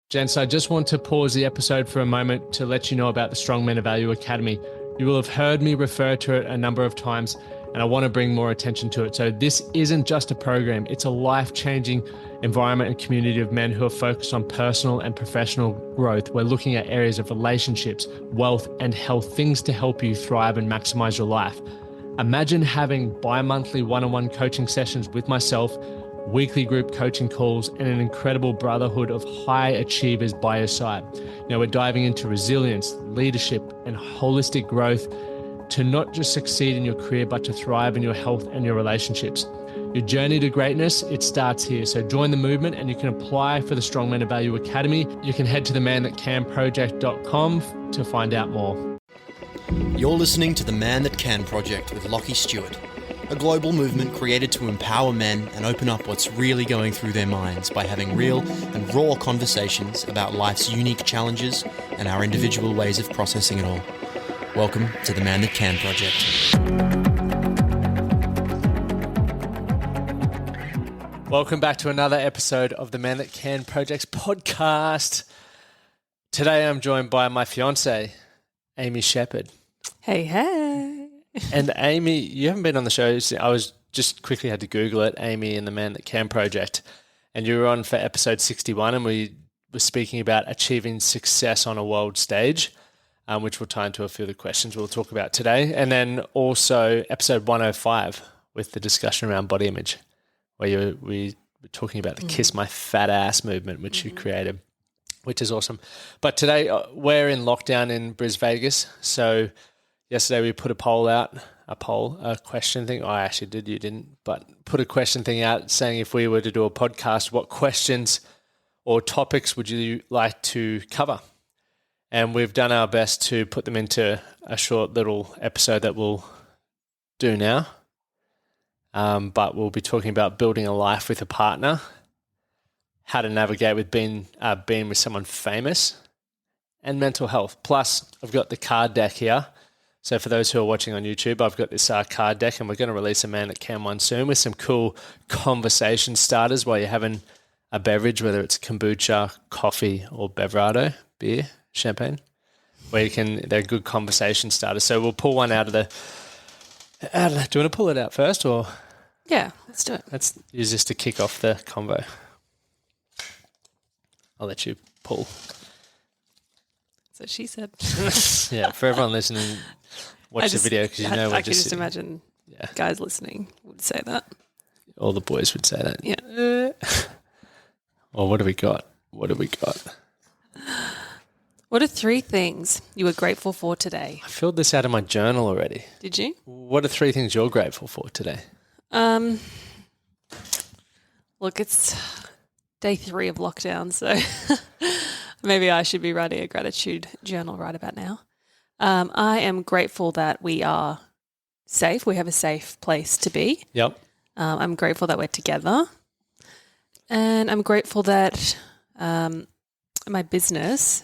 Gents, I just want to pause the episode for a moment to let you know about the Strong Men of Value Academy. You will have heard me refer to it a number of times, and I want to bring more attention to it. So this isn't just a program, it's a life-changing environment and community of men who are focused on personal and professional growth. We're looking at areas of relationships, wealth, and health, things to help you thrive and maximize your life. Imagine having bi-monthly one-on-one coaching sessions with myself, weekly group coaching calls, and an incredible brotherhood of high achievers by your side. Now we're diving into resilience, leadership, and holistic growth to not just succeed in your career, but to thrive in your health and your relationships. Your journey to greatness, it starts here. So join the movement and you can apply for the Strong Men of Value Academy. You can head to themanthatcanproject.com to find out more. You're listening to The Man That Can Project with Lachlan Stuart, a global movement created to empower men and open up what's really going through their minds by having real and raw conversations about life's unique challenges and our individual ways of processing it all. Welcome to The Man That Can Project. Welcome back to another episode of the Man That Can Project's podcast. Today I'm joined by my fiancé, Amy Sheppard. Hey, hey. And Amy, you haven't been on the show. I was just quickly had to Google it, Amy and the Man That Can Project. And you were on for episode 61 and we were speaking about achieving success on a world stage, which we'll tie into a few of the questions we'll talk about today. And then also episode 105 with the discussion around body image, where we were talking about the Kiss My Fat Ass movement, which you created, which is awesome. But today we're in lockdown in Vegas. So yesterday we put a question thing. I actually did, you didn't, but put a question thing out saying if we were to do a podcast, what questions or topics would you like to cover? And we've done our best to put them into a short little episode that we'll do now. But we'll be talking about building a life with a partner, how to navigate with being with someone famous, and mental health. Plus, I've got the card deck here. So for those who are watching on YouTube, I've got this card deck, and we're going to release a Man That Can one soon with some cool conversation starters while you're having a beverage, whether it's kombucha, coffee, or beverado, beer, champagne, where they're good conversation starters. So we'll pull one out of the. Do you want to pull it out first, or? Yeah, let's do it. Let's use this to kick off the convo. I'll let you pull. That's what she said. Yeah, for everyone listening, watch the video because you know we're I can just imagine guys listening would say that. All the boys would say that. Yeah. Well, what do we got? What are 3 things you were grateful for today? I filled this out of my journal already. Did you? What are 3 things you're grateful for today? Look, it's day 3 of lockdown, so maybe I should be writing a gratitude journal right about now. I am grateful that we are safe. We have a safe place to be. Yep. I'm grateful that we're together. And I'm grateful that my business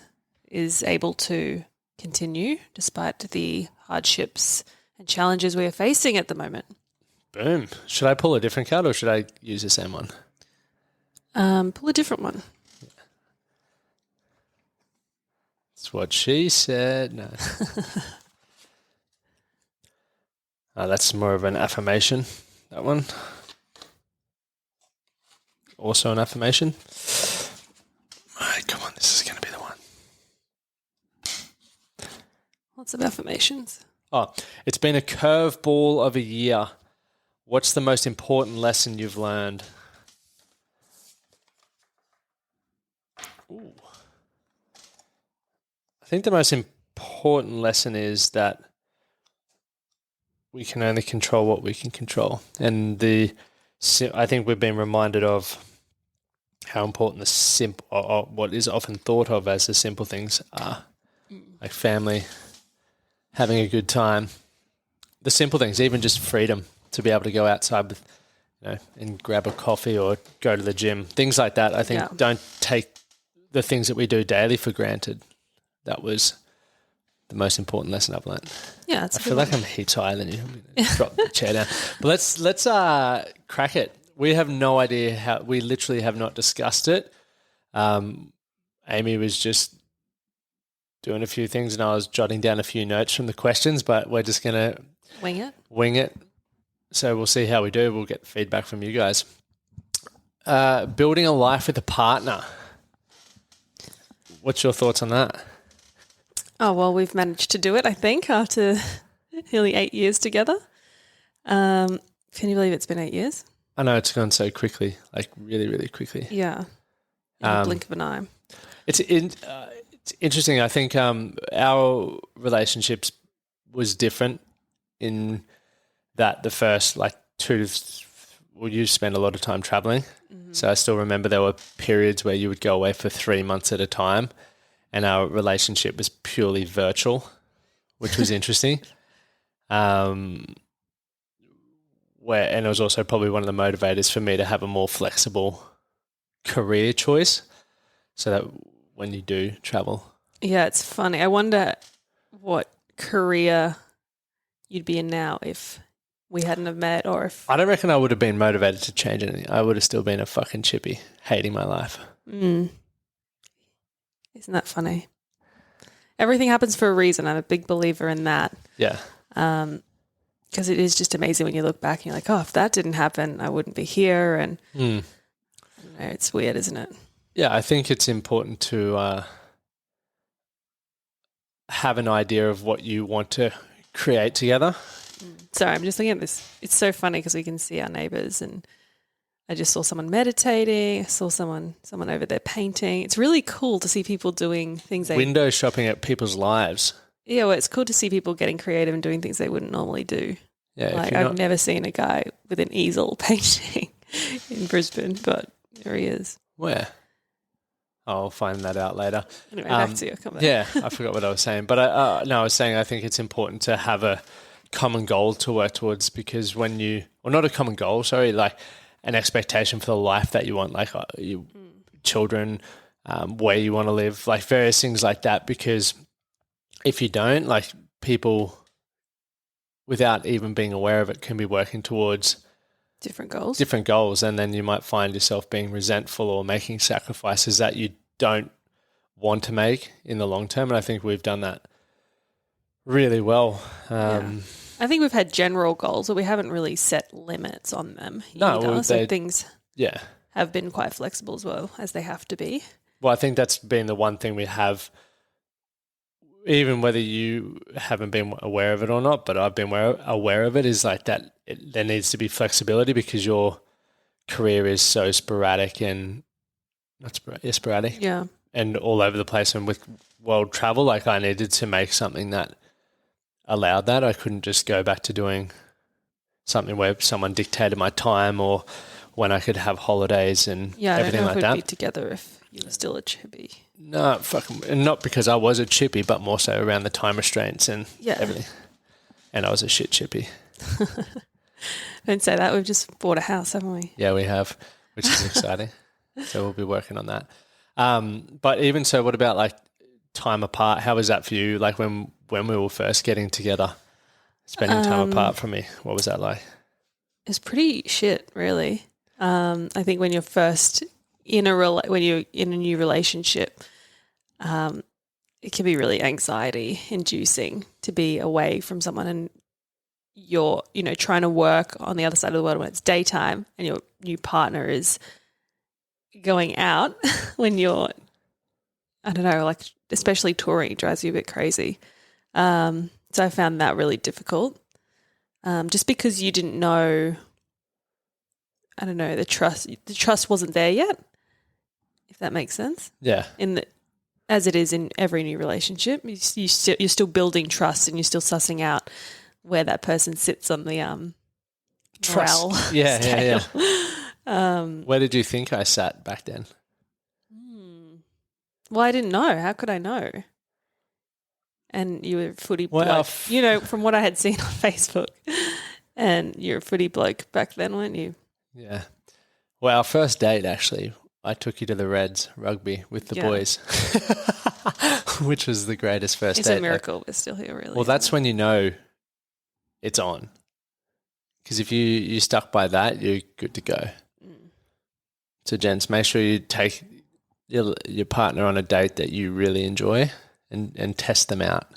is able to continue despite the hardships and challenges we are facing at the moment. Boom. Should I pull a different card or should I use the same one? Pull a different one. That's what she said. No. That's more of an affirmation, that one. Also an affirmation. All right, come on, this is going to be the one. Lots of affirmations. Oh, it's been a curveball of a year. What's the most important lesson you've learned? Ooh. I think the most important lesson is that we can only control what we can control. And I think we've been reminded of how important what is often thought of as the simple things are. Like family, having a good time, the simple things, even just freedom to be able to go outside with, and grab a coffee or go to the gym, things like that. I think don't take the things that we do daily for granted. That was the most important lesson I've learned. Yeah, that's I feel like I'm heaps higher than you. I'm going to drop the chair down. But let's crack it. We have no idea we literally have not discussed it. Amy was just doing a few things and I was jotting down a few notes from the questions, but we're just going to wing it. So we'll see how we do. We'll get feedback from you guys. Building a life with a partner. What's your thoughts on that? Oh, well, we've managed to do it, I think, after nearly 8 years together. Can you believe it's been 8 years? I know it's gone so quickly, like really, really quickly. Yeah. In the blink of an eye. It's interesting. I think our relationships was different in that the first you spend a lot of time traveling. Mm-hmm. So I still remember there were periods where you would go away for 3 months at a time and our relationship was purely virtual, which was interesting. And it was also probably one of the motivators for me to have a more flexible career choice so that when you do travel. Yeah, it's funny. I wonder what career you'd be in now if we hadn't have met, or if... I don't reckon I would have been motivated to change anything. I would have still been a fucking chippy, hating my life. Isn't that funny? Everything happens for a reason. I'm a big believer in that. Yeah. Because it is just amazing when you look back and you're like, oh, if that didn't happen, I wouldn't be here. And it's weird, isn't it? Yeah, I think it's important to have an idea of what you want to create together. Sorry, I'm just looking at this. It's so funny because we can see our neighbours, and I just saw someone meditating. I saw someone over there painting. It's really cool to see people doing things. Window shopping at people's lives. Yeah, well, it's cool to see people getting creative and doing things they wouldn't normally do. Yeah, like I've never seen a guy with an easel painting in Brisbane, but there he is. Where? I'll find that out later. Anyway, back to you. Come on. Yeah, I forgot what I was saying. But I was saying I think it's important to have a common goal to work towards, because when not a common goal, sorry, like an expectation for the life that you want, like your children, where you want to live, like various things like that. Because if you don't, like people, without even being aware of it, can be working towards different goals, and then you might find yourself being resentful or making sacrifices that you don't want to make in the long term. And I think we've done that really well. I think we've had general goals, but we haven't really set limits on them either. So things have been quite flexible as well, as they have to be. Well, I think that's been the one thing we have, even whether you haven't been aware of it or not, but I've been aware of it, is like that there needs to be flexibility, because your career is so sporadic and sporadic. Yeah. And all over the place. And with world travel, like I needed to make something that allowed that. I couldn't just go back to doing something where someone dictated my time or when I could have holidays and everything like that. Yeah, I don't know if we'd be together if you were still a chippy. No, and not because I was a chippy, but more so around the time restraints and everything. And I was a shit chippy. Don't say that. We've just bought a house, haven't we? Yeah, we have, which is exciting. So we'll be working on that. But even so, what about like time apart? How was that for you? Like when we were first getting together, spending time apart from me, what was that like? It was pretty shit, really. I think when you're first when you're in a new relationship, it can be really anxiety inducing to be away from someone, and you're, trying to work on the other side of the world when it's daytime, and your new partner is going out when you're, I don't know, like especially touring, it drives you a bit crazy. So I found that really difficult, just because you didn't know, I don't know, the trust wasn't there yet, if that makes sense. Yeah. As it is in every new relationship, you're still building trust, and you're still sussing out where that person sits on the trust. Morale Yeah. scale. Where did you think I sat back then? Well, I didn't know. How could I know? And you were a footy bloke. From what I had seen on Facebook. And you're a footy bloke back then, weren't you? Yeah. Well, our first date, actually, I took you to the Reds rugby with the boys, which was the greatest first date. It's a miracle we're still here, really. Well, that's when you know it's on. Because if you stuck by that, you're good to go. So, gents, make sure you take your partner on a date that you really enjoy and test them out.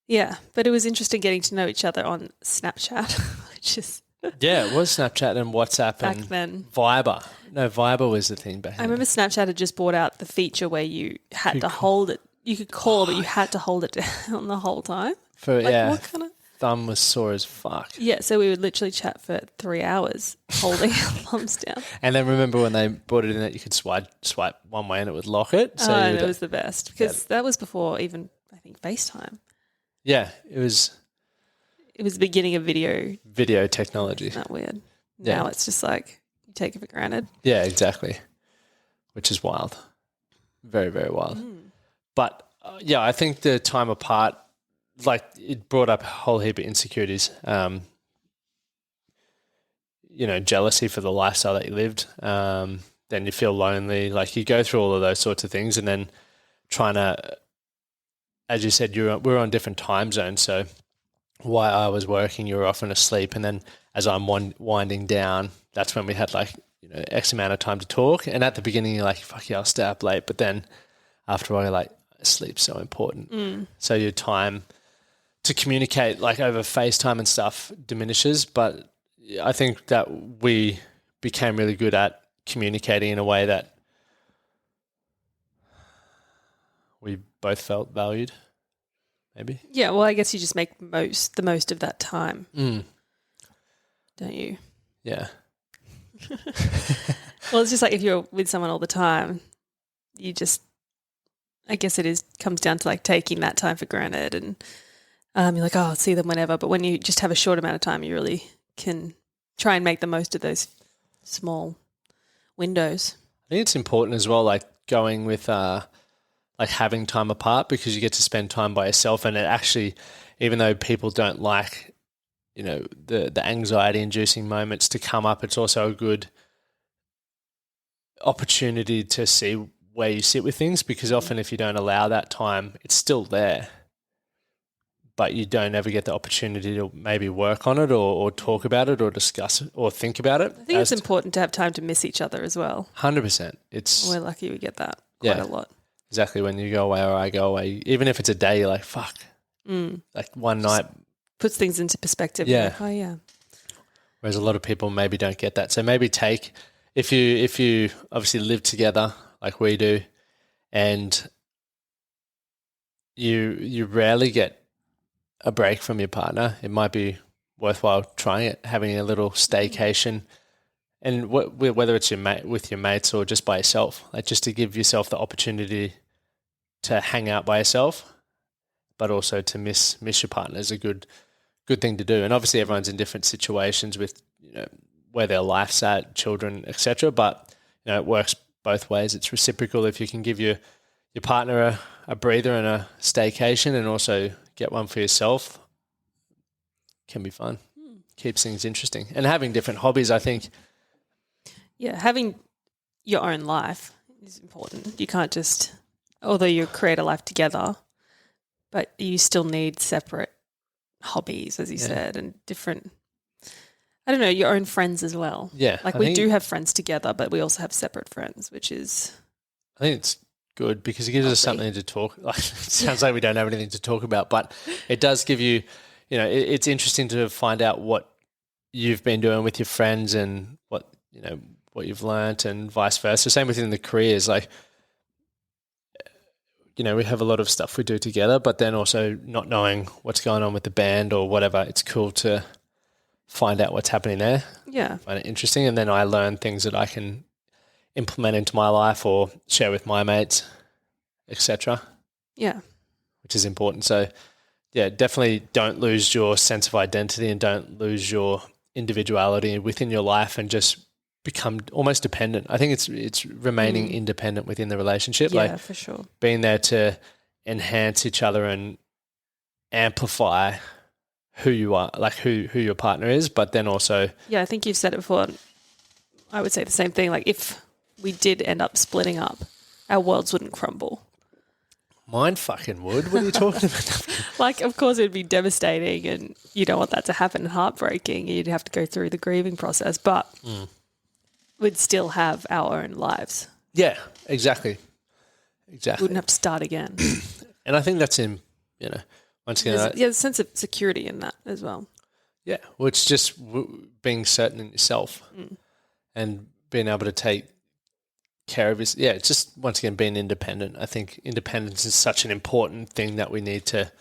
Yeah, but it was interesting getting to know each other on Snapchat, which is Yeah, it was Snapchat and WhatsApp back and then. Viber. No, Viber was the thing back then. I remember Snapchat had just brought out the feature where you had to hold it. You could call, but you had to hold it down the whole time. What kind of thumb was sore as fuck. Yeah, so we would literally chat for 3 hours holding our thumbs down. And then remember when they brought it in that you could swipe one way and it would lock it? So it was the best because that was before even, I think, FaceTime. Yeah, it was the beginning of video technology. Isn't that weird? Yeah. Now it's just like you take it for granted. Yeah, exactly. Which is wild. Very, very wild. But I think the time apart, like it brought up a whole heap of insecurities. Jealousy for the lifestyle that you lived. Then you feel lonely. Like you go through all of those sorts of things, and then trying to, as you said, we're on different time zones. So while I was working, you were often asleep, and then as I'm winding down, that's when we had X amount of time to talk. And at the beginning, you're like, "Fuck yeah, I'll stay up late," but then after a while, you're like, "Sleep's so important." So your time to communicate, like over FaceTime and stuff, diminishes. But I think that we became really good at communicating in a way that we both felt valued, maybe. Yeah, well, I guess you just make the most of that time, don't you? Yeah. Well, it's just like if you're with someone all the time, I guess comes down to like taking that time for granted, and you're like, oh, I'll see them whenever. But when you just have a short amount of time, you really can try and make the most of those small windows. I think it's important as well, like going with like having time apart, because you get to spend time by yourself, and it actually, even though people don't like, the anxiety-inducing moments to come up, it's also a good opportunity to see where you sit with things, because often if you don't allow that time, it's still there, but you don't ever get the opportunity to maybe work on it or talk about it or discuss it or think about it. I think it's important to have time to miss each other as well. 100%. We're lucky we get that quite a lot. Exactly. When you go away or I go away, even if it's a day, you're like, fuck. Like one night. Puts things into perspective. Yeah. Like, oh, yeah. Whereas a lot of people maybe don't get that. So maybe if you obviously live together like we do, and you rarely get a break from your partner, it might be worthwhile trying it, having a little staycation, and whether it's with your mates or just by yourself, like just to give yourself the opportunity to hang out by yourself, but also to miss your partner is a good thing to do. And obviously everyone's in different situations with where their life's at, children, etc. But it works both ways. It's reciprocal if you can give your partner a breather and a staycation, and also get one for yourself. Can be fun. Keeps things interesting. And having different hobbies, I think. Yeah, having your own life is important. You can't just, although you create a life together, but you still need separate hobbies, as you said, and different, I don't know, your own friends as well. Yeah. Like we do have friends together, but we also have separate friends, which is... I think it's good because it gives us something to talk. Like, it sounds like we don't have anything to talk about, but it does give you, it's interesting to find out what you've been doing with your friends and what you've learnt, and vice versa. Same within the careers. Like, we have a lot of stuff we do together, but then also not knowing what's going on with the band or whatever, it's cool to find out what's happening there. Yeah. Find it interesting. And then I learn things that I can implement into my life or share with my mates, etc. Yeah. Which is important. So, yeah, definitely don't lose your sense of identity and don't lose your individuality within your life and just become almost dependent. I think it's remaining independent within the relationship. Yeah, like for sure. Being there to enhance each other and amplify who you are, like who your partner is, but then also... Yeah, I think you've said it before. I would say the same thing. Like if we did end up splitting up, our worlds wouldn't crumble. Mine fucking would. What are you talking about? Like, of course, it would be devastating and you don't want that to happen and heartbreaking. You'd have to go through the grieving process. But we'd still have our own lives. Yeah, exactly. Exactly. Wouldn't have to start again. And I think that's once again, There's a sense of security in that as well. yeah, well, it's just being certain in yourself and being able to take care of his. Yeah, it's just once again being independent. I think independence is such an important thing that we need to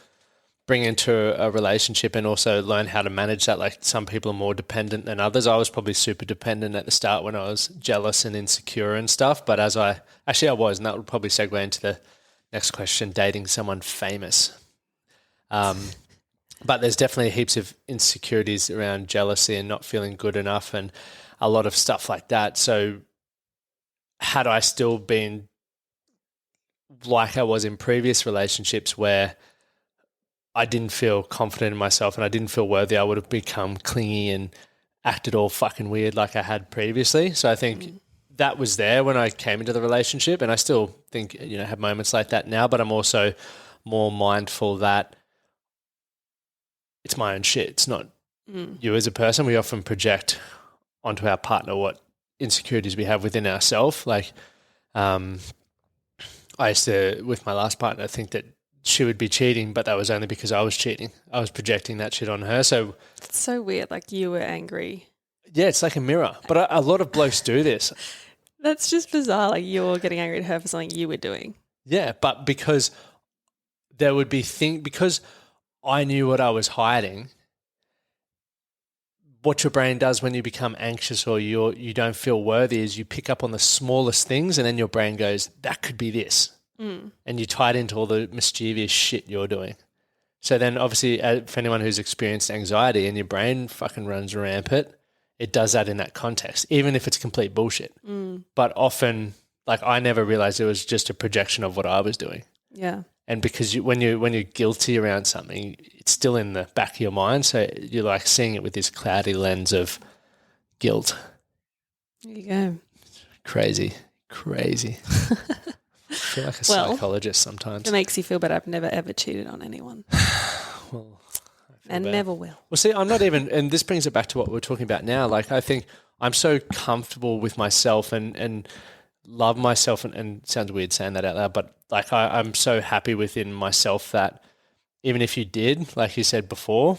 bring into a relationship and also learn how to manage that. Like some people are more dependent than others. I was probably super dependent at the start when I was jealous and insecure and stuff. But I was, and that would probably segue into the next question: dating someone famous. But there's definitely heaps of insecurities around jealousy and not feeling good enough and a lot of stuff like that. So had I still been like I was in previous relationships where I didn't feel confident in myself and I didn't feel worthy, I would have become clingy and acted all fucking weird like I had previously. So I think that was there when I came into the relationship, and I still think, have moments like that now, but I'm also more mindful that it's my own shit. It's not you as a person. We often project onto our partner what insecurities we have within ourselves. Like I used to, with my last partner, think that she would be cheating, but that was only because I was cheating. I was projecting that shit on her. So it's so weird. Like you were angry. Yeah, it's like a mirror. But a lot of blokes do this. That's just bizarre. Like you're getting angry at her for something you were doing. Yeah, but because there would be because I knew what I was hiding. What your brain does when you become anxious or you don't feel worthy is you pick up on the smallest things, and then your brain goes, that could be this. And you tie it into all the mischievous shit you're doing. So then obviously for anyone who's experienced anxiety and your brain fucking runs rampant, it does that in that context, even if it's complete bullshit. But often, like I never realized it was just a projection of what I was doing. Yeah. And because when you're guilty around something, it's still in the back of your mind. So you're like seeing it with this cloudy lens of guilt. There you go. Crazy. I feel like a psychologist sometimes. It makes you feel better. I've never ever cheated on anyone. Well, and better. Never will. Well, see, I'm not even, and this brings it back to what we're talking about now. Like I think I'm so comfortable with myself and love myself, and it sounds weird saying that out loud, but like I'm so happy within myself that even if you did, like you said before,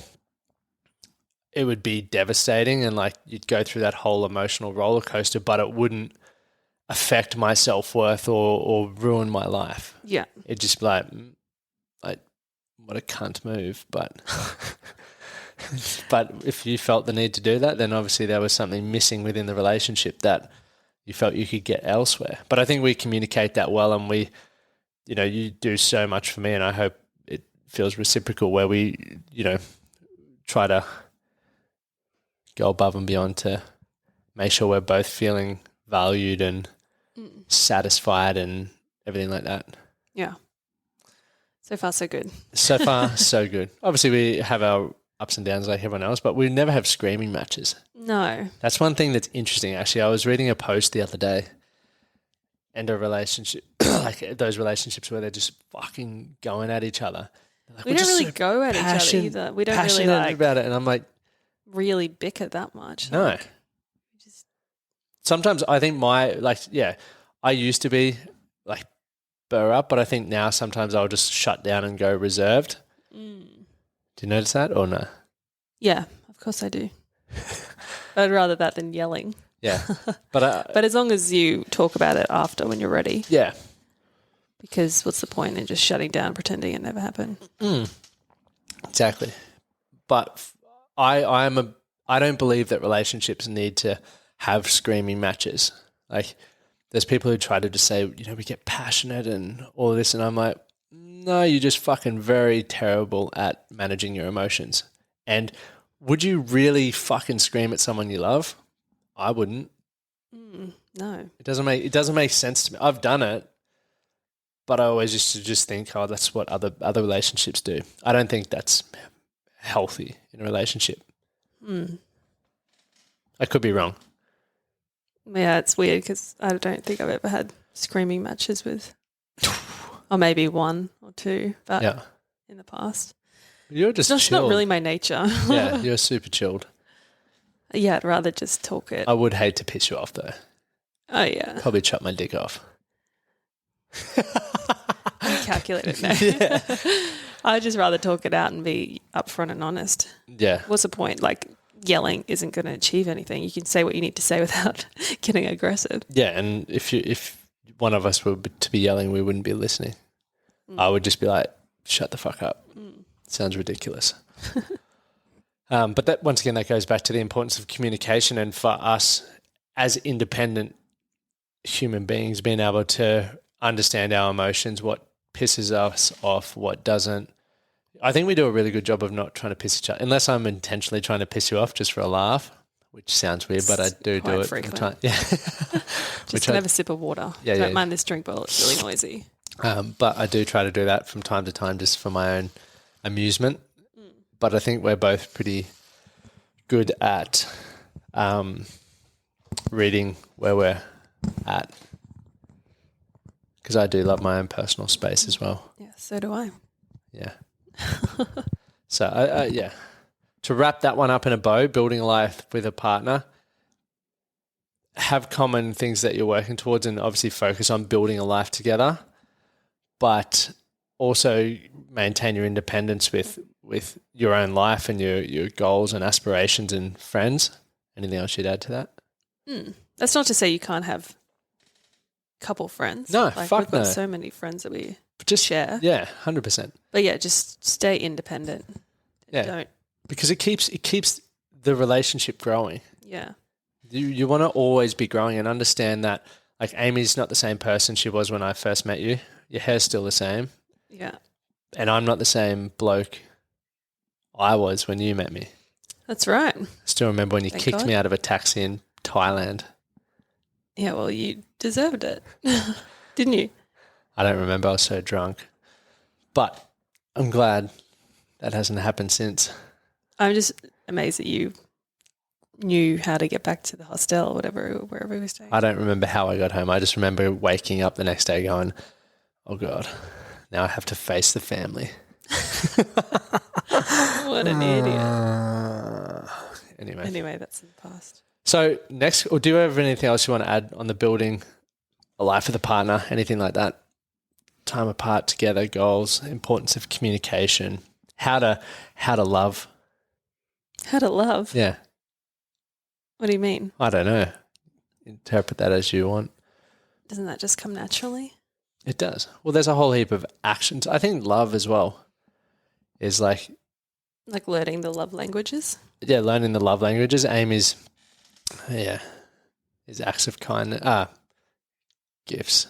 it would be devastating and like you'd go through that whole emotional roller coaster, but it wouldn't affect my self-worth or ruin my life. Yeah. It'd just be like what a cunt move, but but if you felt the need to do that, then obviously there was something missing within the relationship that you felt you could get elsewhere. But I think we communicate that well, and we, you do so much for me, and I hope it feels reciprocal where we, try to go above and beyond to make sure we're both feeling valued and satisfied and everything like that. Yeah. So far, so good. So far, so good. Obviously, we have our ups and downs like everyone else, but we never have screaming matches. No. That's one thing that's interesting. Actually, I was reading a post the other day, and a relationship, like those relationships where they're just fucking going at each other. Like, we don't really go at each other either. We don't really like about it, and I'm like, really bicker that much. No. Like, sometimes I think I used to be like burr up, but I think now sometimes I'll just shut down and go reserved. Do you notice that or no? Yeah, of course I do. I'd rather that than yelling. Yeah. But as long as you talk about it after when you're ready. Yeah. Because what's the point in just shutting down, pretending it never happened? Exactly. But I don't believe that relationships need to have screaming matches. Like there's people who try to just say, we get passionate and all of this, and I'm like, no, you're just fucking very terrible at managing your emotions. And would you really fucking scream at someone you love? I wouldn't. No. It doesn't make sense to me. I've done it, but I always used to just think, oh, that's what other relationships do. I don't think that's healthy in a relationship. I could be wrong. Yeah, it's weird because I don't think I've ever had screaming matches with, or maybe one or two, but in the past. You're just That's chilled. not really my nature. Yeah, you're super chilled. Yeah, I'd rather just talk it. I would hate to piss you off though. Oh, yeah. Probably chop my dick off. Calculated now. Yeah. I'd just rather talk it out and be upfront and honest. Yeah. What's the point? Like, yelling isn't going to achieve anything. You can say what you need to say without getting aggressive. Yeah, and if one of us were to be yelling, we wouldn't be listening. I would just be like, shut the fuck up. Sounds ridiculous. But that, once again, that goes back to the importance of communication, and for us as independent human beings, being able to understand our emotions, what pisses us off, what doesn't. I think we do a really good job of not trying to piss each other, unless I'm intentionally trying to piss you off just for a laugh, which sounds weird, but I do Quite it. frequent. Yeah. Just have a sip of water. Yeah, Don't mind this drink bottle. It's really noisy. But I do try to do that from time to time just for my own amusement. But I think we're both pretty good at reading where we're at, because I do love my own personal space as well. Yeah, so do I. Yeah. So, yeah. To wrap that one up in a bow, building a life with a partner, have common things that you're working towards, and obviously focus on building a life together, but also maintain your independence with your own life and your goals and aspirations and friends. Anything else you'd add to that? That's not to say you can't have couple friends. No, like, fuck we've got no. so many friends that we Just share. Yeah, 100%. But yeah, just stay independent. Yeah. Don't. Because it keeps the relationship growing. Yeah. You want to always be growing, and understand that, like, Amy's not the same person she was when I first met you. Your hair's still the same. Yeah. And I'm not the same bloke I was when you met me. That's right. I still remember when you Thank kicked God. me out of a taxi in Thailand. Yeah, well, you deserved it. Didn't you? I don't remember. I was so drunk. But I'm glad that hasn't happened since. I'm just amazed that you knew how to get back to the hostel or whatever, wherever we were staying. I don't remember how I got home. I just remember waking up the next day going, oh, God, now I have to face the family. What an idiot. Anyway, that's in the past. so next, or do you have anything else you want to add on the building a life with a partner, anything like that? Time apart together, goals, importance of communication, how to love. How to love? Yeah, What do you mean? I don't know. Interpret that as you want. Doesn't that just come naturally? It does. Well, there's a whole heap of actions. I think love as well is like, Like learning the love languages? yeah, learning the love languages. Amy's, yeah, is acts of kindness. Gifts.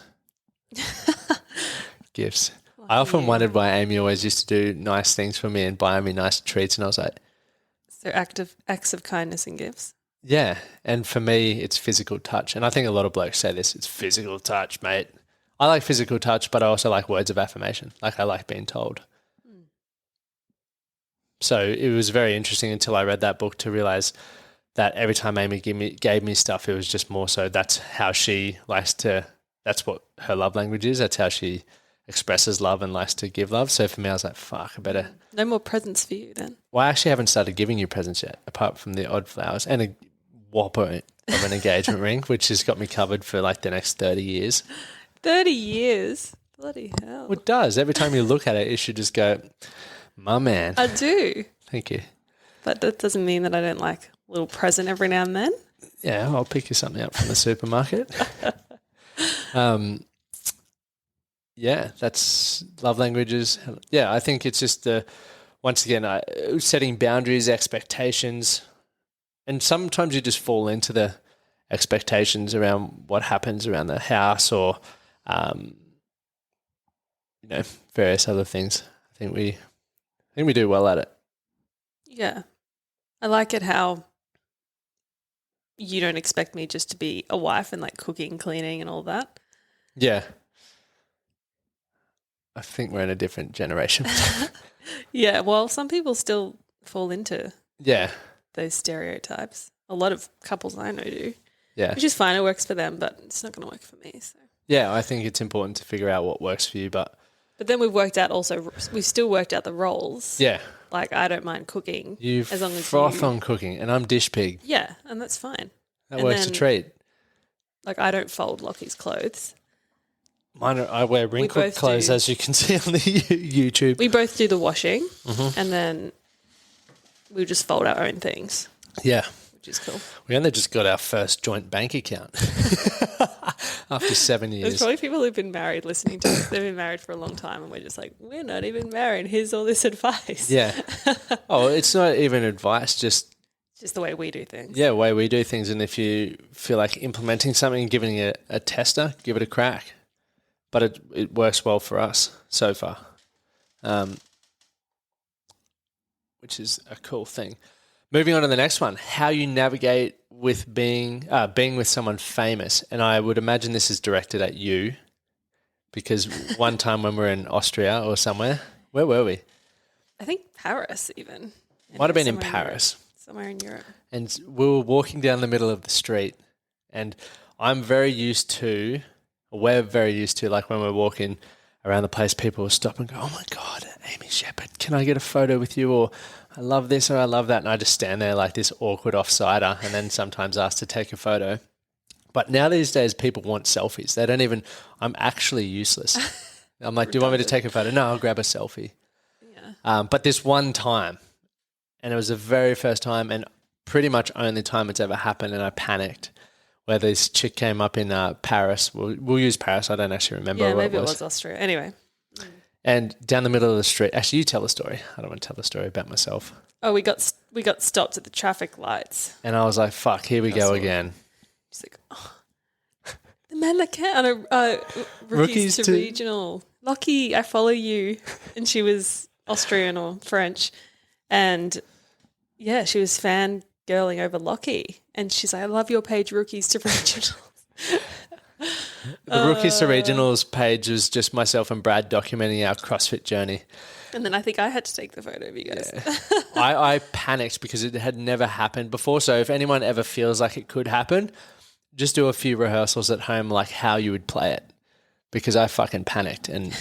Gifts. I often wondered why Amy always used to do nice things for me and buy me nice treats, and I was like, So acts of kindness and gifts. yeah. And for me, it's physical touch. And I think a lot of blokes say this, it's physical touch, mate. I like physical touch, but I also like words of affirmation. Like, I like being told. So it was very interesting until I read that book to realize that every time Amy gave me stuff, it was just more so that's how she likes to, that's what her love language is. That's how she expresses love and likes to give love. So for me, I was like, fuck, I better. No more presents for you then. Well, I actually haven't started giving you presents yet, apart from the odd flowers and a whopper of an engagement ring, which has got me covered for like the next 30 years. 30 years? Bloody hell. Well, it does. Every time you look at it, you should just go, my man. I do. Thank you. But that doesn't mean that I don't like a little present every now and then. Yeah, I'll pick you something up from the supermarket. Yeah, that's love languages. Yeah, I think it's just once again, setting boundaries, expectations, and sometimes you just fall into the expectations around what happens around the house or, various other things. I think we do well at it. Yeah. I like it how you don't expect me just to be a wife and like cooking, cleaning and all that. Yeah. I think we're in a different generation. Yeah, well, some people still fall into Yeah. those stereotypes. A lot of couples I know do, Yeah. which is fine. It works for them, but it's not going to work for me. So. Yeah, I think it's important to figure out what works for you, but But then we've still worked out the roles. yeah. Like, I don't mind cooking. You as long as froth on cooking, and I'm dish pig. Yeah, and that's fine. That And works a then- treat. Like, I don't fold Lockie's clothes. I wear wrinkled both clothes, do. as you can see on the YouTube. We both do the washing, and then we just fold our own things, Yeah. which is cool. We only just got our first joint bank account after 7 There's years. probably people who've been married listening to us. They've been married for a long time, and we're just like, we're not even married. Here's all this advice. Yeah. Oh, it's not even advice, just Just the way we do things. the way we do things. And if you feel like implementing something and giving it a tester, give it a crack. But it works well for us so far, which is a cool thing. Moving on to the next one, how you navigate with being with someone famous. And I would imagine this is directed at you, because one time when we were in Austria or somewhere, where were we? I think Paris even. Might have been in Somewhere Paris. Somewhere in Europe. And we were walking down the middle of the street, and we're very used to, like when we're walking around the place, people will stop and go, oh my God, Amy Sheppard, can I get a photo with you? Or I love this or I love that. And I just stand there like this awkward offsider and then sometimes ask to take a photo. But now these days people want selfies. They don't even, I'm actually useless. I'm like, do you want me to take a photo? No, I'll grab a selfie. Yeah. But this one time, and it was the very first time and pretty much only time it's ever happened, and I panicked, where this chick came up in Paris. We'll use Paris. I don't actually remember Yeah, what maybe it it was. was Austria. Anyway. And down the middle of the street, actually, you tell the story. I don't want to tell the story about myself. Oh, we got stopped at the traffic lights. And I was like, fuck, here we go again. She's like, oh, the man that can. Rookies to regional. Lockie, I follow you. And she was Austrian or French. And yeah, she was fangirling over Lockie. And she's like, I love your page, Rookies to regional. The Rookies to Regionals page was just myself and Brad documenting our CrossFit journey. And then I think I had to take the photo of you guys. Yeah. I panicked because it had never happened before. So if anyone ever feels like it could happen, just do a few rehearsals at home, like how you would play it, because I fucking panicked and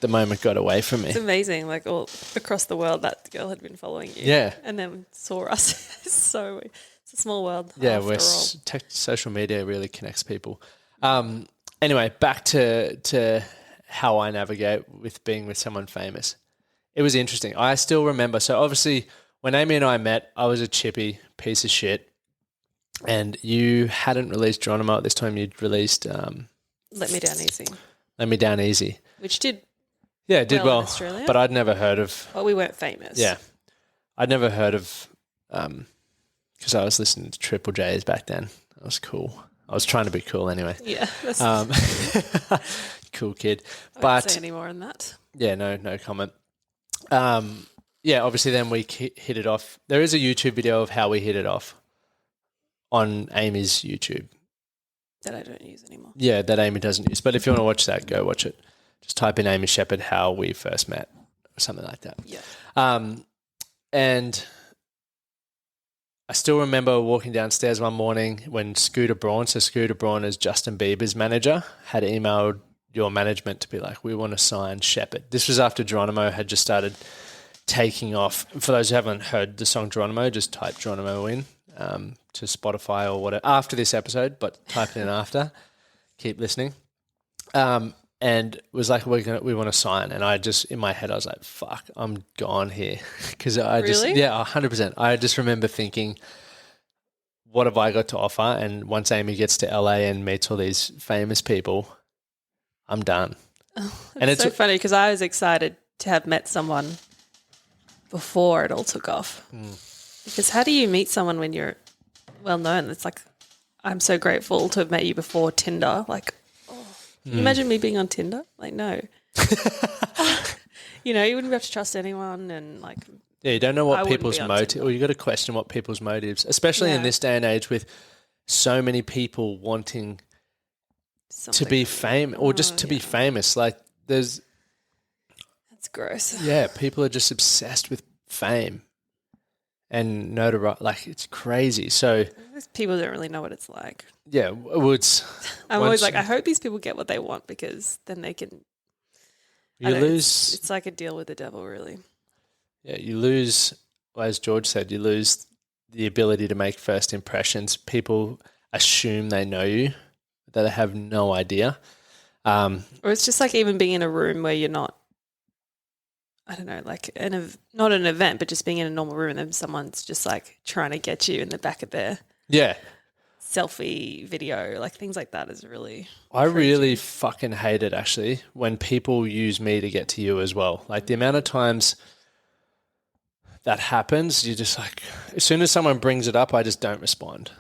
the moment got away from me. It's amazing. Like all across the world, that girl had been following you. Yeah. And then saw us. So it's a small world. Yeah, after all. Social media really connects people. Anyway, back to how I navigate with being with someone famous. It was interesting. I still remember. So obviously when Amy and I met, I was a chippy piece of shit. And you hadn't released Geronimo at this time. You'd released Let Me Down Easy. Let Me Down Easy. Which did Yeah, it did in well. Australia. But I'd never heard of... Well, we weren't famous. Yeah. I'd never heard of... because I was listening to Triple J's back then. That was cool. I was trying to be cool anyway. Yeah. That's, Cool kid. I But won't say any more on that. yeah, no comment. Yeah, obviously then we hit it off. There is a YouTube video of how we hit it off on Amy's YouTube. That I don't use anymore. Yeah, that Amy doesn't use. But if you want to watch that, go watch it. Just type in Amy Sheppard, how we first met, or something like that. Yeah. And I still remember walking downstairs one morning when Scooter Braun is Justin Bieber's manager, had emailed your management to be like, we want to sign Sheppard. This was after Geronimo had just started taking off. For those who haven't heard the song Geronimo, just type Geronimo in to Spotify or whatever after this episode, but type it in after. Keep listening. And it was like, we want to sign. And I just, in my head, I was like, fuck, I'm gone here. Because I just, Really? yeah, 100%. I just remember thinking, what have I got to offer? And once Amy gets to LA and meets all these famous people, I'm done. And it's so funny because I was excited to have met someone before it all took off. Because how do you meet someone when you're well known? It's like, I'm so grateful to have met you before Tinder. Like, can you imagine me being on Tinder? Like, no. You wouldn't be able to trust anyone and like... Yeah, you don't know I what wouldn't people's be on motives... Tinder. Or you got to question what people's motives, especially in this day and age with so many people wanting to be famous or just to be famous. Like, there's... That's gross. Yeah, people are just obsessed with fame and notoriety. Like, it's crazy. So... People don't really know what it's like. Yeah, well, it's... I'm always like, I hope these people get what they want because then they can... You lose... It's like a deal with the devil, really. Yeah, you lose, as George said, you lose the ability to make first impressions. People assume they know you, that they have no idea. Or it's just like even being in a room where you're not, I don't know, like not an event, but just being in a normal room and then someone's just like trying to get you in the back of their selfie video, like things like that is really I really fucking hate it actually when people use me to get to you as well. Like the amount of times that happens, you're just like, as soon as someone brings it up, I just don't respond.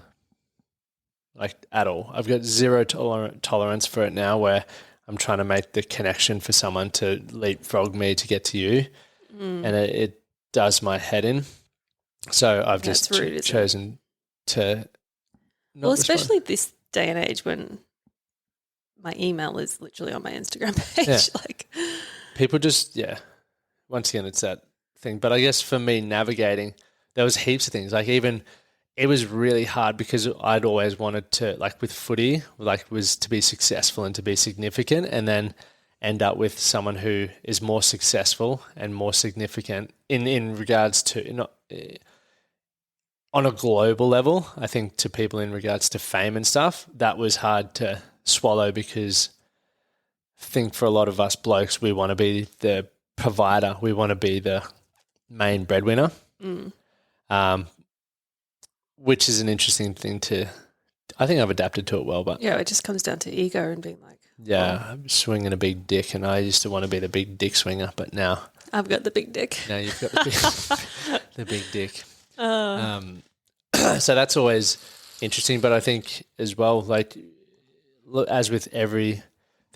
Like at all. I've got zero tolerance for it now where I'm trying to make the connection for someone to leapfrog me to get to you. And it does my head in. So I've just chosen to not respond. Especially this day and age when my email is literally on my Instagram page. Yeah. Like people just, once again, it's that thing. But I guess for me navigating, there was heaps of things. Like even it was really hard because I'd always wanted to, like with footy, like was to be successful and to be significant, and then end up with someone who is more successful and more significant in regards to on a global level. I think to people in regards to fame and stuff, that was hard to swallow because I think for a lot of us blokes, we want to be the provider. We want to be the main breadwinner. Which is an interesting thing I think I've adapted to it well, but it just comes down to ego and being like, I'm swinging a big dick, and I used to want to be the big dick swinger, but now I've got the big dick. Now you've got the big dick. So that's always interesting, but I think as well, like as with everything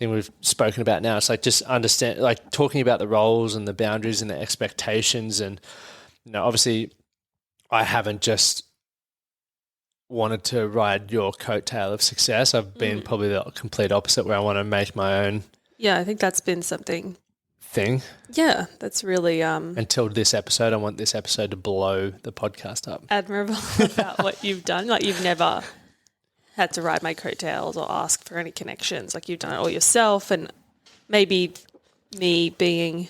we've spoken about now, it's like just understand, like talking about the roles and the boundaries and the expectations, and obviously I haven't just wanted to ride your coattail of success. I've been probably the complete opposite, where I want to make my own. Yeah, I think that's been something. Yeah, that's really until this episode. I want this episode to blow the podcast up. Admirable about what you've done. Like you've never had to ride my coattails or ask for any connections. Like you've done it all yourself, and maybe me being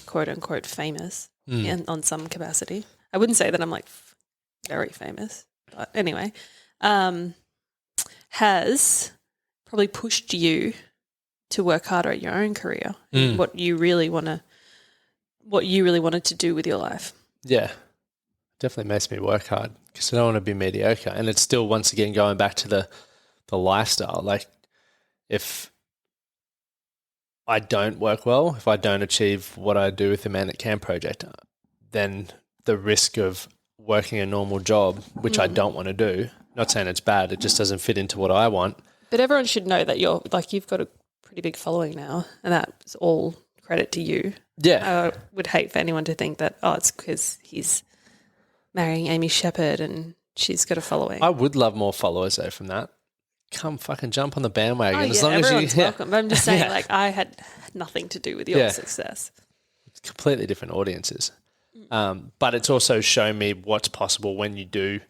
quote unquote famous on some capacity. I wouldn't say that I'm like very famous. But anyway, has probably pushed you to work harder at your own career, what you really wanted to do with your life. Yeah, definitely makes me work hard because I don't want to be mediocre. And it's still, once again, going back to the lifestyle. Like if I don't work well, if I don't achieve what I do with the Man That Can project, then the risk of working a normal job, which I don't want to do. Not saying it's bad, it just doesn't fit into what I want. But everyone should know that you've got a pretty big following now, and that's all credit to you. Yeah. I would hate for anyone to think that, it's because he's marrying Amy Sheppard and she's got a following. I would love more followers though from that. Come fucking jump on the bandwagon. As long everyone's welcome. But I'm just saying, like, I had nothing to do with your success. It's completely different audiences. But it's also shown me what's possible when you do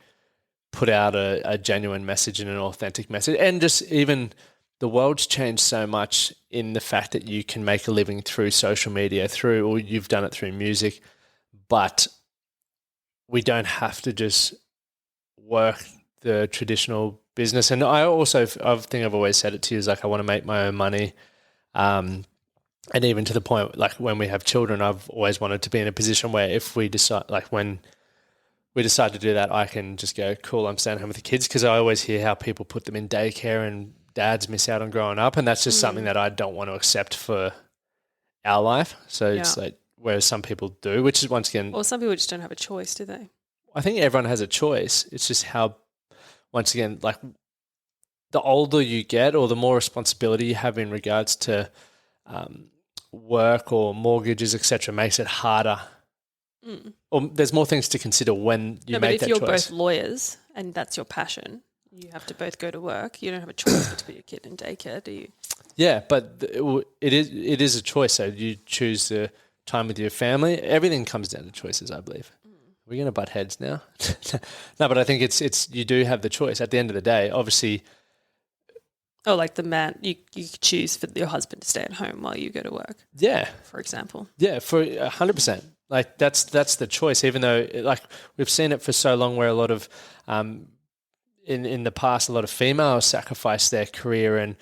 put out a genuine message and an authentic message. And just even the world's changed so much in the fact that you can make a living through social media, or you've done it through music, but we don't have to just work the traditional business. And I think I've always said it to you, is like, I want to make my own money. And even to the point, like when we have children, I've always wanted to be in a position where if we decide, like when we decide to do that, I can just go, cool, I'm staying home with the kids. Because I always hear how people put them in daycare and dads miss out on growing up. And that's just something that I don't want to accept for our life. So it's like, whereas some people do, which is once again. Or some people just don't have a choice, do they? I think everyone has a choice. It's just how, once again, like the older you get or the more responsibility you have in regards to work or mortgages, etc., makes it harder. Or there's more things to consider when you make that choice. But if you're both lawyers and that's your passion, you have to both go to work. You don't have a choice but to put your kid in daycare, do you? Yeah, but it is a choice. So you choose the time with your family. Everything comes down to choices, I believe. We're going to butt heads now. No, but I think it's you do have the choice at the end of the day. Obviously. Oh, like the man, you choose for your husband to stay at home while you go to work. Yeah. For example. Yeah, for 100%. Like that's the choice, even though like we've seen it for so long where a lot of in the past, a lot of females sacrifice their career and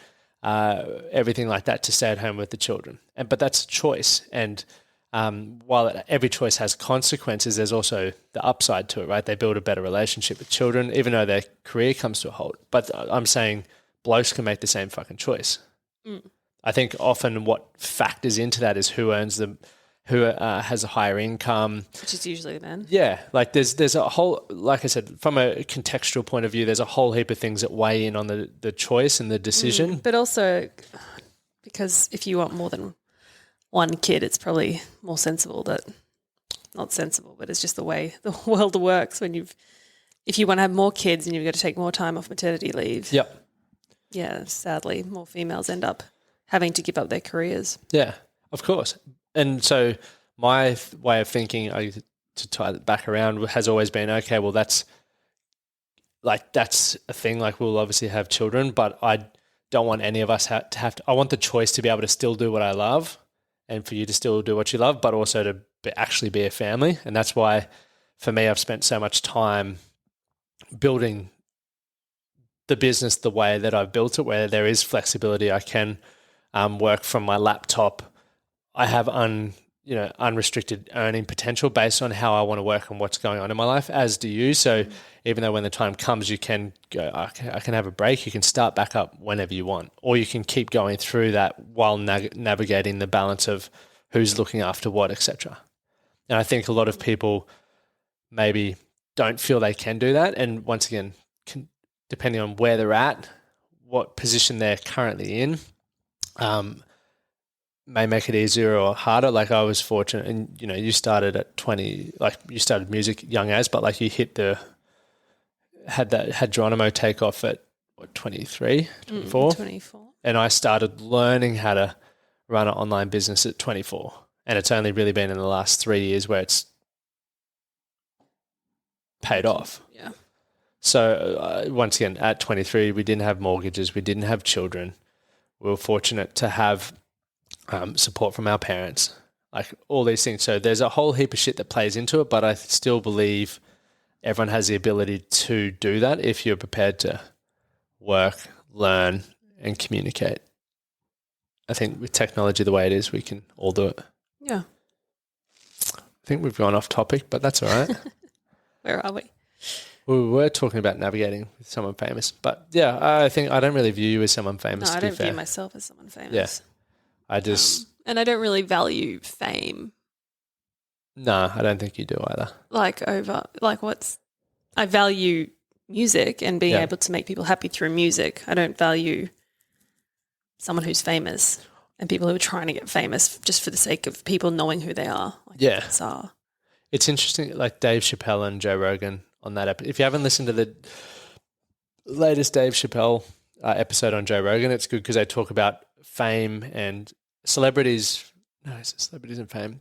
everything like that to stay at home with the children. But that's a choice. And while every choice has consequences, there's also the upside to it, right? They build a better relationship with children, even though their career comes to a halt. But I'm saying blokes can make the same fucking choice. I think often what factors into that is who has a higher income, which is usually men. Yeah, like there's a whole, like I said, from a contextual point of view, there's a whole heap of things that weigh in on the choice and the decision. But also, because if you want more than one kid, it's probably more sensible not sensible, but it's just the way the world works. If you want to have more kids and you've got to take more time off maternity leave. Yep. Yeah, sadly, more females end up having to give up their careers. Yeah, of course. And so my way of thinking, to tie it back around, has always been, okay, well, that's a thing. Like, we'll obviously have children, but I don't want any of us to have to. I want the choice to be able to still do what I love, and for you to still do what you love, but also to actually be a family. And that's why, for me, I've spent so much time building the business the way that I've built it, where there is flexibility. I can work from my laptop. I have unrestricted earning potential based on how I want to work and what's going on in my life, as do you. So even though when the time comes, you can go, I can have a break, you can start back up whenever you want, or you can keep going through that while navigating the balance of who's looking after what, etc. And I think a lot of people maybe don't feel they can do that. And once again, depending on where they're at, what position they're currently in, may make it easier or harder. Like, I was fortunate, and you started at 20, like you started music young as, but like you had Geronimo take off at what, 23, 24? 24. And I started learning how to run an online business at 24. And it's only really been in the last 3 years where it's paid off. Yeah. So once again, at 23, we didn't have mortgages, we didn't have children. We were fortunate to have support from our parents, like all these things. So there's a whole heap of shit that plays into it, but I still believe everyone has the ability to do that if you're prepared to work, learn, and communicate. I think with technology the way it is, we can all do it. Yeah. I think we've gone off topic, but that's all right. Where are we? We were talking about navigating with someone famous, but yeah, I think I don't really view you as someone famous. No, I to be don't fair. view myself as someone famous. Yeah, I just and I don't really value fame. No, I don't think you do either. I value music and being able to make people happy through music. I don't value someone who's famous and people who are trying to get famous just for the sake of people knowing who they are. Bizarre. It's interesting, like Dave Chappelle and Joe Rogan on that episode. If you haven't listened to the latest Dave Chappelle episode on Joe Rogan, it's good because they talk about fame and celebrities. No, it's celebrities and fame.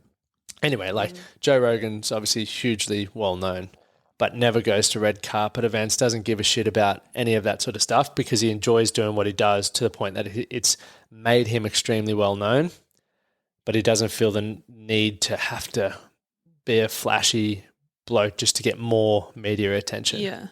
Anyway, Joe Rogan's obviously hugely well known, but never goes to red carpet events, doesn't give a shit about any of that sort of stuff because he enjoys doing what he does to the point that it's made him extremely well known, but he doesn't feel the need to have to be a flashy bloke just to get more media attention. Yeah.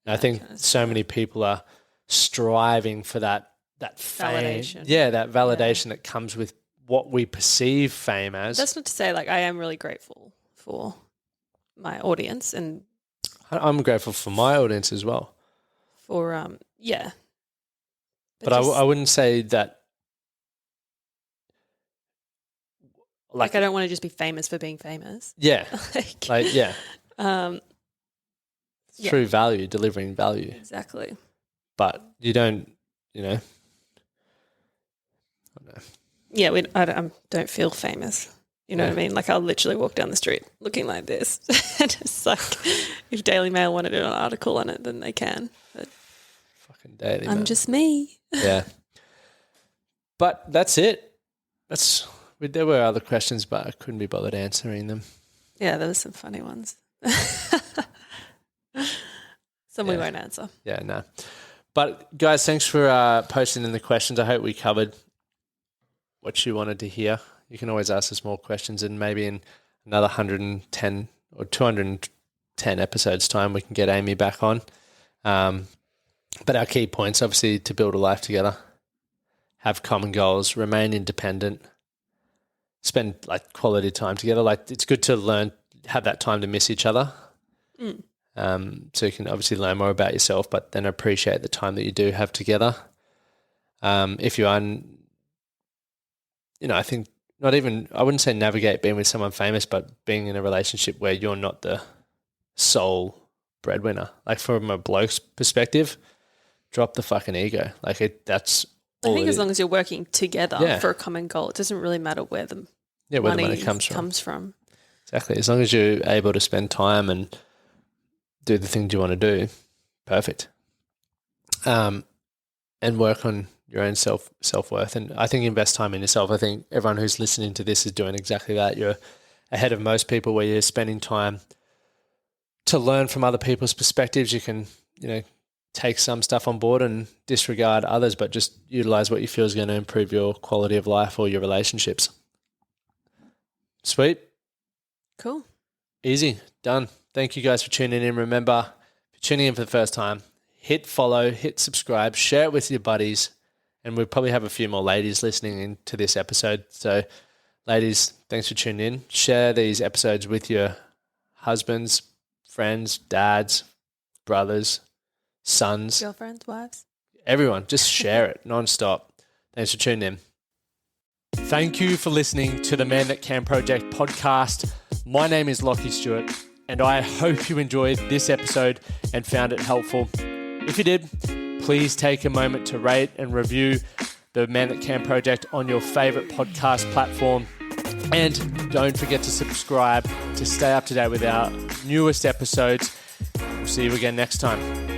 And I think so many people are striving for that fame. Validation. Yeah, that validation that comes with what we perceive fame as. That's not to say, I am really grateful for my audience and I'm grateful for my audience as well. For yeah. But I wouldn't say that I don't want to just be famous for being famous. Yeah. Yeah. Through value, delivering value. Exactly. But you don't, I don't know. Yeah, I don't feel famous. You know what I mean? I'll literally walk down the street looking like this. And it's if Daily Mail want to do an article on it, then they can. But fucking Daily Mail. I'm just me. Yeah. But that's it. There were other questions, but I couldn't be bothered answering them. Yeah, there were some funny ones. Some we won't answer. Yeah, no. But guys, thanks for posting in the questions. I hope we covered what you wanted to hear. You can always ask us more questions, and maybe in another 110 or 210 episodes time, we can get Amy back on. But our key points, obviously, to build a life together, have common goals, remain independent, spend like quality time together. Like it's good to learn, have that time to miss each other. So you can obviously learn more about yourself, but then appreciate the time that you do have together. If you are, I think I wouldn't say navigate being with someone famous, but being in a relationship where you're not the sole breadwinner. Like from a bloke's perspective, drop the fucking ego. Like that's all. I think as long as you're working together for a common goal, it doesn't really matter where the money comes from. Exactly. As long as you're able to spend time and do the things you want to do, perfect. And work on your own self-worth. And I think invest time in yourself. I think everyone who's listening to this is doing exactly that. You're ahead of most people where you're spending time to learn from other people's perspectives. You can, take some stuff on board and disregard others, but just utilize what you feel is going to improve your quality of life or your relationships. Sweet. Cool. Easy. Done. Thank you guys for tuning in. Remember, if you're tuning in for the first time, hit follow, hit subscribe, share it with your buddies, and we'll probably have a few more ladies listening into this episode. So, ladies, thanks for tuning in. Share these episodes with your husbands, friends, dads, brothers, sons, girlfriends, wives, everyone. Just share it nonstop. Thanks for tuning in. Thank you for listening to the Man That Can Project podcast. My name is Lachlan Stuart, and I hope you enjoyed this episode and found it helpful. If you did, please take a moment to rate and review the Man That Can Project on your favorite podcast platform. And don't forget to subscribe to stay up to date with our newest episodes. We'll see you again next time.